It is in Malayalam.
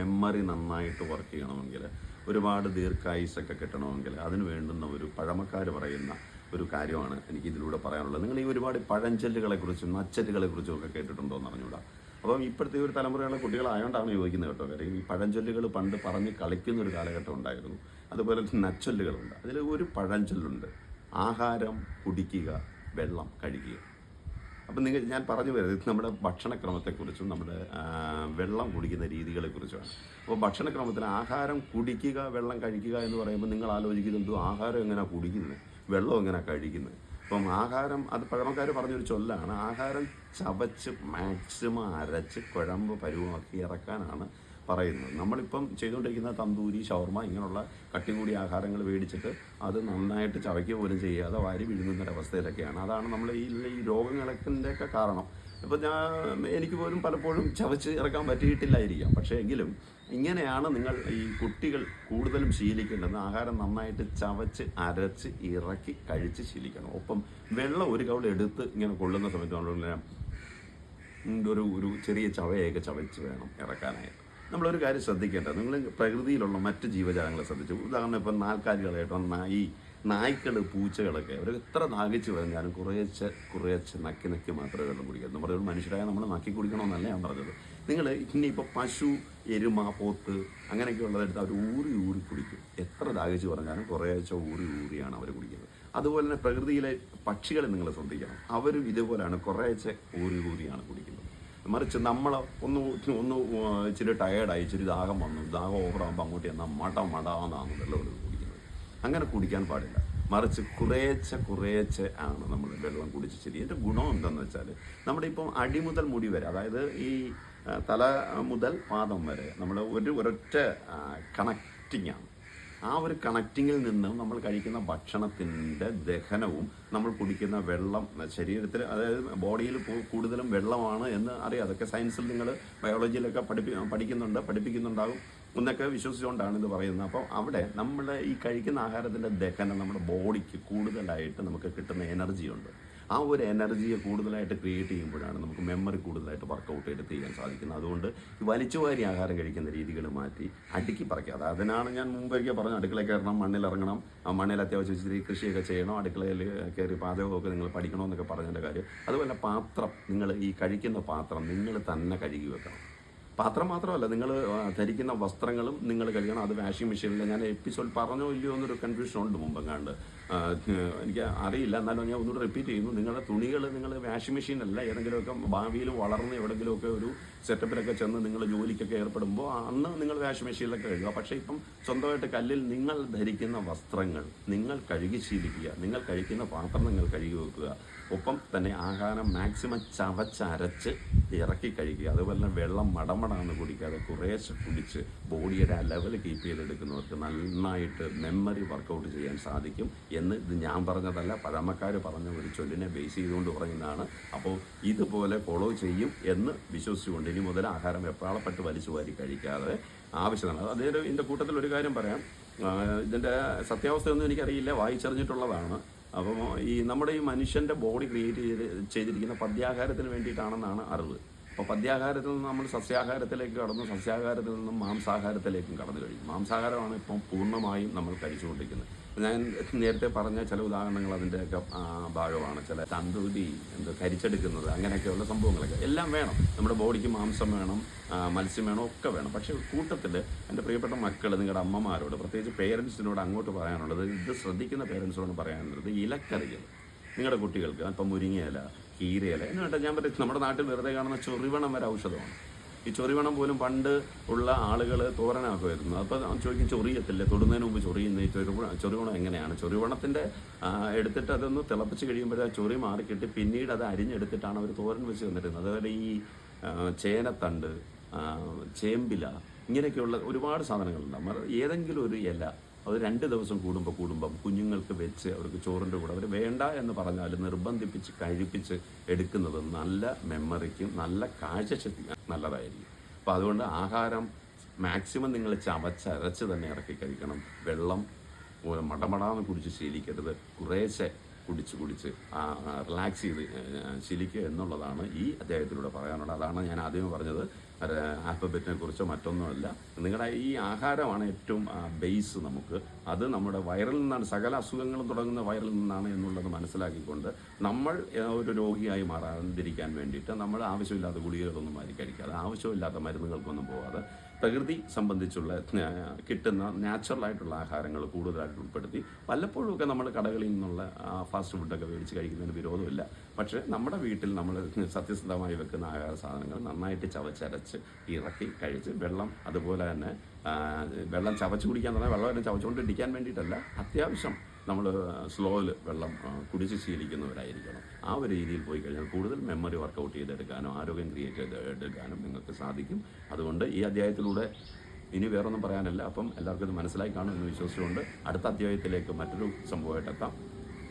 മെമ്മറി നന്നായിട്ട് വർക്ക് ചെയ്യണമെങ്കിൽ, ഒരുപാട് ദീർഘായുസൊക്കെ കിട്ടണമെങ്കിൽ അതിന് വേണ്ടുന്ന ഒരു പഴമക്കാർ പറയുന്ന ഒരു കാര്യമാണ് എനിക്ക് ഇതിലൂടെ പറയാനുള്ളത്. നിങ്ങൾ ഈ ഒരുപാട് പഴഞ്ചൊല്ലുകളെക്കുറിച്ചും നച്ചറ്റുകളെക്കുറിച്ചും ഒക്കെ കേട്ടിട്ടുണ്ടോ എന്ന് അറിഞ്ഞൂടാ. അപ്പം ഇപ്പോഴത്തെ ഒരു തലമുറയുള്ള കുട്ടികളായതുകൊണ്ടാണ് ചോദിക്കുന്നത് കേട്ടോ. കാര്യം ഈ പഴഞ്ചൊല്ലുകൾ പണ്ട് പറഞ്ഞ് കളിക്കുന്ന ഒരു കാലഘട്ടം ഉണ്ടായിരുന്നു. അതുപോലെ നച്ചൊല്ലുകളുണ്ട്. അതിൽ ഒരു പഴഞ്ചൊല്ലുണ്ട്: ആഹാരം കുടിക്കുക, വെള്ളം കഴിക്കുക. അപ്പം ഞാൻ പറഞ്ഞു വരുന്നത് നമ്മുടെ ഭക്ഷണക്രമത്തെക്കുറിച്ചും നമ്മുടെ വെള്ളം കുടിക്കുന്ന രീതികളെക്കുറിച്ചുമാണ്. അപ്പോൾ ഭക്ഷണക്രമത്തിൽ ആഹാരം കുടിക്കുക, വെള്ളം കഴിക്കുക എന്ന് പറയുമ്പോൾ നിങ്ങൾ ആലോചിക്കുന്നത് ആഹാരം എങ്ങനെയാണ് കുടിക്കുന്നത്, വെള്ളം എങ്ങനെയാണ് കഴിക്കുന്നത്. അപ്പം ആഹാരം, അത് പഴമക്കാർ പറഞ്ഞൊരു ചൊല്ലാണ്. ആഹാരം ചവച്ച് മാക്സിമം അരച്ച് കുഴമ്പ് പരുവമാക്കി ഇറക്കാനാണ് പറയുന്നത്. നമ്മളിപ്പം ചെയ്തുകൊണ്ടിരിക്കുന്ന തന്തൂരി, ഷവർമ ഇങ്ങനെയുള്ള കട്ടി കൂടിയ ആഹാരങ്ങൾ മേടിച്ചിട്ട് അത് നന്നായിട്ട് ചവയ്ക്കുക പോലും ചെയ്യാതെ വാരി വിഴുങ്ങുന്നൊരവസ്ഥയിലൊക്കെയാണ്. അതാണ് നമ്മൾ ഈ രോഗങ്ങളൊക്കെ കാരണം. ഇപ്പം എനിക്ക് പോലും പലപ്പോഴും ചവച്ച് ഇറക്കാൻ പറ്റിയിട്ടില്ലായിരിക്കാം. പക്ഷേ എങ്കിലും ഇങ്ങനെയാണ് നിങ്ങൾ ഈ കുട്ടികൾ കൂടുതലും ശീലിക്കേണ്ടത്. ആഹാരം നന്നായിട്ട് ചവച്ച് അരച്ച് ഇറക്കി കഴിച്ച് ശീലിക്കണം. ഒപ്പം വെള്ളം ഒരു കൗൾ എടുത്ത് ഇങ്ങനെ കൊള്ളുന്ന സമയത്ത് ഒരു ചെറിയ ചവയൊക്കെ ചവച്ച് വേണം ഇറക്കാനായിട്ട്. നമ്മളൊരു കാര്യം ശ്രദ്ധിക്കേണ്ടത്, നിങ്ങൾ പ്രകൃതിയിലുള്ള മറ്റ് ജീവജാലങ്ങളെ ശ്രദ്ധിച്ചു. ഉദാഹരണം ഇപ്പം നാൽക്കാലികളായിട്ടോ നായ്ക്കൾ, പൂച്ചകളൊക്കെ അവർ എത്ര ദാഹിച്ച് പറഞ്ഞാലും കുറേശ്ശെ നക്കി മാത്രമേ വെള്ളം കുടിക്കരുത്. നമ്മുടെ ഒരു മനുഷ്യരായ നമ്മൾ നക്കി കുടിക്കണമെന്നല്ല ഞാൻ പറഞ്ഞത്. നിങ്ങൾ ഇനിയിപ്പോൾ പശു, എരുമ, പോത്ത് അങ്ങനെയൊക്കെ ഉള്ളതെടുത്ത് അവർ ഊറി കുടിക്കും. എത്ര ദാഹിച്ച് പറഞ്ഞാലും കുറേശ്ശെ ഊറിയാണ് അവർ കുടിക്കുന്നത്. അതുപോലെ തന്നെ പ്രകൃതിയിലെ പക്ഷികളെ നിങ്ങൾ ശ്രദ്ധിക്കണം. അവരും ഇതുപോലെയാണ് കുറേശ്ശെ ഊറിയാണ് കുടിക്കുന്നത്. മറിച്ച് നമ്മൾ ഒന്ന് ഇച്ചിരി ടയേർഡായി, ഇച്ചിരി ദാഹം വന്നു, ദാഹം ഓവറാകുമ്പോൾ അങ്ങോട്ട് ചെന്നാൽ മടാന്നാണ് വെള്ളം കുടിക്കുന്നത്. അങ്ങനെ കുടിക്കാൻ പാടില്ല. മറിച്ച് കുറേശ്ശെ ആണ് നമ്മൾ വെള്ളം കുടിച്ച് ശരി. എൻ്റെ ഗുണം എന്താണെന്ന് വെച്ചാൽ, നമ്മുടെ ഇപ്പം അടി മുതൽ മുടി വരെ, അതായത് ഈ തല മുതൽ പാദം വരെ നമ്മൾ ഒരൊറ്റ കണക്റ്റിംഗ് ആണ്. ആ ഒരു കണക്റ്റിങ്ങിൽ നിന്നും നമ്മൾ കഴിക്കുന്ന ഭക്ഷണത്തിൻ്റെ ദഹനവും നമ്മൾ കുടിക്കുന്ന വെള്ളം ശരീരത്തിൽ, അതായത് ബോഡിയിൽ കൂടുതലും വെള്ളമാണ് എന്ന് അറിയാം. അതൊക്കെ സയൻസിൽ നിങ്ങൾ ബയോളജിയിലൊക്കെ പഠിപ്പിക്കുന്നുണ്ടാകും എന്നൊക്കെ വിശ്വസിച്ചുകൊണ്ടാണ് ഇത് പറയുന്നത്. അപ്പോൾ അവിടെ നമ്മൾ ഈ കഴിക്കുന്ന ആഹാരത്തിൻ്റെ ദഹനം നമ്മുടെ ബോഡിക്ക് കൂടുതലായിട്ട് നമുക്ക് കിട്ടുന്ന എനർജിയുണ്ട്. ആ ഒരു എനർജിയെ കൂടുതലായിട്ട് ക്രിയേറ്റ് ചെയ്യുമ്പോഴാണ് നമുക്ക് മെമ്മറി കൂടുതലായിട്ട് വർക്കൗട്ട് എടുത്ത് ചെയ്യാൻ സാധിക്കുന്നത്. അതുകൊണ്ട് ഈ വലിച്ചുവാരി ആഹാരം കഴിക്കുന്ന രീതികൾ മാറ്റി അടുക്കി പറിക്കുക. അതിനാണ് ഞാൻ മുമ്പൊക്കെ പറഞ്ഞു, അടുക്കളയിൽ കയറണം, മണ്ണിലിറങ്ങണം, മണ്ണിൽ അത്യാവശ്യം ഇച്ചിരി കൃഷിയൊക്കെ ചെയ്യണം, അടുക്കളയിൽ കയറി പാചകമൊക്കെ നിങ്ങൾ പഠിക്കണമെന്നൊക്കെ പറഞ്ഞതിൻ്റെ കാര്യം. അതുപോലെ പാത്രം, നിങ്ങൾ ഈ കഴിക്കുന്ന പാത്രം നിങ്ങൾ തന്നെ കഴുകി വെക്കണം. പാത്രം മാത്രമല്ല, നിങ്ങൾ ധരിക്കുന്ന വസ്ത്രങ്ങളും നിങ്ങൾ കഴുകണം. അത് വാഷിംഗ് മെഷീനിൽ, ഞാൻ എപ്പിസോഡ് പറഞ്ഞോ ഇല്ലയോ എന്നൊരു കൺഫ്യൂഷൻ ഉണ്ട് മുമ്പെങ്ങാണ്ട്, എനിക്ക് അറിയില്ല. എന്നാലും ഞാൻ ഒന്നുകൂടെ റിപ്പീറ്റ് ചെയ്യുന്നു. നിങ്ങളുടെ തുണികൾ നിങ്ങൾ വാഷിംഗ് മെഷീനല്ല, ഏതെങ്കിലുമൊക്കെ ഭാവിയിൽ വളർന്ന് എവിടെയെങ്കിലുമൊക്കെ ഒരു സെറ്റപ്പിലൊക്കെ ചെന്ന് നിങ്ങൾ ജോലിക്കൊക്കെ ഏർപ്പെടുമ്പോൾ അന്ന് നിങ്ങൾ വാഷിംഗ് മെഷീനിലൊക്കെ കഴുകുക. പക്ഷേ ഇപ്പം സ്വന്തമായിട്ട് കല്ലിൽ നിങ്ങൾ ധരിക്കുന്ന വസ്ത്രങ്ങൾ നിങ്ങൾ കഴുകി ശീലിക്കുക. നിങ്ങൾ കഴിക്കുന്ന പാത്രം നിങ്ങൾ കഴുകി വെക്കുക. ഒപ്പം തന്നെ ആഹാരം മാക്സിമം ചവച്ചരച്ച് ഇറക്കി കഴിക്കുക. അതുപോലെ തന്നെ വെള്ളം മടമടാന്ന് കുടിക്കാതെ കുറേശ്ശെ കുടിച്ച് ബോഡിയുടെ ആ ലെവൽ കീപ്പ് ചെയ്തെടുക്കുന്നവർക്ക് നന്നായിട്ട് മെമ്മറി വർക്കൗട്ട് ചെയ്യാൻ സാധിക്കും എന്ന് ഇത് ഞാൻ പറഞ്ഞതല്ല, പഴമക്കാർ പറഞ്ഞ ഒരു ചൊല്ലിനെ ബേസ് ചെയ്തുകൊണ്ട് പറയുന്നതാണ്. അപ്പോൾ ഇതുപോലെ ഫോളോ ചെയ്യും എന്ന് വിശ്വസിച്ചുകൊണ്ട് ഇനി മുതൽ ആഹാരം എപ്പാളപ്പെട്ട് വലിച്ചു വാരി കഴിക്കാതെ ആവശ്യമാണ്. അതേ ഇതിൻ്റെ കൂട്ടത്തിൽ ഒരു കാര്യം പറയാം. ഇതിൻ്റെ സത്യാവസ്ഥയൊന്നും എനിക്കറിയില്ല, വായിച്ചറിഞ്ഞിട്ടുള്ളതാണ്. അപ്പോൾ ഈ നമ്മുടെ ഈ മനുഷ്യൻ്റെ ബോഡി ക്രിയേറ്റ് ചെയ്തിരിക്കുന്ന പദ്യാഹാരത്തിന് വേണ്ടിയിട്ടാണെന്നാണ് അറിവ്. അപ്പോൾ പദ്യാഹാരത്തിൽ നിന്ന് നമ്മൾ സസ്യാഹാരത്തിലേക്ക് കടന്നു, സസ്യാഹാരത്തിൽ നിന്നും മാംസാഹാരത്തിലേക്കും കടന്നു കഴിഞ്ഞു. മാംസാഹാരമാണ് ഇപ്പം പൂർണ്ണമായും നമ്മൾ കഴിച്ചുകൊണ്ടിരിക്കുന്നത്. ഞാൻ നേരത്തെ പറഞ്ഞ ചില ഉദാഹരണങ്ങൾ അതിൻ്റെയൊക്കെ ഭാഗമാണ്. ചില തന്തൂരി, കരിച്ചെടുക്കുന്നത്, അങ്ങനെയൊക്കെയുള്ള സംഭവങ്ങളൊക്കെ എല്ലാം വേണം. നമ്മുടെ ബോഡിക്ക് മാംസം വേണം, മത്സ്യം വേണം, ഒക്കെ വേണം. പക്ഷേ കൂട്ടത്തിൽ എൻ്റെ പ്രിയപ്പെട്ട മക്കൾ, നിങ്ങളുടെ അമ്മമാരോട്, പ്രത്യേകിച്ച് പേരൻസിനോട് അങ്ങോട്ട് പറയാനുള്ളത്, ഇത് ശ്രദ്ധിക്കുന്ന പേരൻസിനോട് പറയാനുള്ളത്, ഇലക്കറികൾ നിങ്ങളുടെ കുട്ടികൾക്ക് ഇപ്പം മുരിങ്ങയില, കീരയില എന്ന് വേണ്ട, ഞാൻ പറയും നമ്മുടെ നാട്ടിൽ വെറുതെ കാണുന്ന ചൊറിവണം വരെ ഔഷധമാണ്. ഈ ചൊറിവണം പോലും പണ്ട് ഉള്ള ആളുകൾ തോരനാക്കുമായിരുന്നു. അപ്പോൾ ചോദിക്കും, ചൊറിയത്തില്ലേ, തൊടുന്നതിന് മുമ്പ് ചൊറിയുന്ന ഈ ചൊറിവണം എങ്ങനെയാണ്? ചൊറിവണത്തിൻ്റെ എടുത്തിട്ട് അതൊന്ന് തിളപ്പിച്ച് കഴിയുമ്പോൾ ആ ചൊറി മാറിക്കിട്ട് പിന്നീട് അത് അരിഞ്ഞെടുത്തിട്ടാണ് അവർ തോരൻ വെച്ച് തന്നിരുന്നത്. അതുപോലെ ഈ ചേനത്തണ്ട്, ചേമ്പില, ഇങ്ങനെയൊക്കെയുള്ള ഒരുപാട് സാധനങ്ങളുണ്ട്. ഏതെങ്കിലും ഒരു ഇല അത് 2 ദിവസം കൂടുമ്പം കുഞ്ഞുങ്ങൾക്ക് വെച്ച് അവർക്ക് ചോറിൻ്റെ കൂടെ അവർ വേണ്ട എന്ന് പറഞ്ഞാൽ നിർബന്ധിപ്പിച്ച് കഴിപ്പിച്ച് എടുക്കുന്നത് നല്ല മെമ്മറിക്കും നല്ല കാഴ്ചശക്തി നല്ലതായിരിക്കും. അപ്പോൾ അതുകൊണ്ട് ആഹാരം മാക്സിമം നിങ്ങൾ ചവച്ചരച്ച് തന്നെ ഇറക്കി കഴിക്കണം. വെള്ളം മടമടാന്ന് കുടിച്ച് ശീലിക്കരുത്. കുറേശ്ശെ കുടിച്ച് റിലാക്സ് ചെയ്ത് ശീലിക്കുക എന്നുള്ളതാണ് ഈ അധ്യായത്തിലൂടെ പറയാനുള്ളത്. അതാണ് ഞാൻ ആദ്യമേ പറഞ്ഞത്. ആൽഫബറ്റിനെ കുറിച്ചോ മറ്റൊന്നുമല്ല. നിങ്ങളുടെ ഈ ആഹാരമാണ് ഏറ്റവും ബേസ്. നമുക്ക് അത് നമ്മുടെ വയറിൽ നിന്നാണ്, സകല അസുഖങ്ങളും തുടങ്ങുന്ന വയറിൽ നിന്നാണ് എന്നുള്ളത് മനസ്സിലാക്കിക്കൊണ്ട് നമ്മൾ ഒരു രോഗിയായി മാറാതിരിക്കാൻ വേണ്ടിയിട്ട് നമ്മൾ ആവശ്യമില്ലാത്ത ഗുളികകളൊന്നും മാറി കഴിക്കാതെ, ആവശ്യമില്ലാത്ത മരുന്നുകൾക്കൊന്നും പോകാതെ, പ്രകൃതി സംബന്ധിച്ചുള്ള കിട്ടുന്ന നാച്ചുറലായിട്ടുള്ള ആഹാരങ്ങൾ കൂടുതലായിട്ട് ഉൾപ്പെടുത്തി, വല്ലപ്പോഴുമൊക്കെ നമ്മൾ കടകളിൽ നിന്നുള്ള ഫാസ്റ്റ് ഫുഡൊക്കെ മേടിച്ച് കഴിക്കുന്നതിന് വിരോധമില്ല. പക്ഷേ നമ്മുടെ വീട്ടിൽ നമ്മൾ സത്യസന്ധമായി വെക്കുന്ന ആഹാര സാധനങ്ങൾ നന്നായിട്ട് ചവച്ചരച്ച് ഇറക്കി കഴിച്ച്, വെള്ളം അതുപോലെ തന്നെ വെള്ളം ചവച്ച് കുടിക്കാൻ പറഞ്ഞാൽ വെള്ളം ചവച്ചുകൊണ്ടിരിക്കാൻ വേണ്ടിയിട്ടല്ല, അത്യാവശ്യം നമ്മൾ സ്ലോയിൽ വെള്ളം കുടിച്ച് ശീലിക്കുന്നവരായിരിക്കണം. ആ ഒരു രീതിയിൽ പോയി കഴിഞ്ഞാൽ കൂടുതൽ മെമ്മറി വർക്കൗട്ട് ചെയ്തെടുക്കാനോ ആരോഗ്യം ക്രിയേറ്റ് ചെയ്തെടുക്കാനും നിങ്ങൾക്ക് സാധിക്കും. അതുകൊണ്ട് ഈ അധ്യായത്തിലൂടെ ഇനി വേറൊന്നും പറയാനല്ല. അപ്പം എല്ലാവർക്കും ഇത് മനസ്സിലായി കാണും എന്ന് വിശ്വസിച്ചുകൊണ്ട് അടുത്ത അധ്യായത്തിലേക്ക് മറ്റൊരു സംഭവമായിട്ട് എത്താം.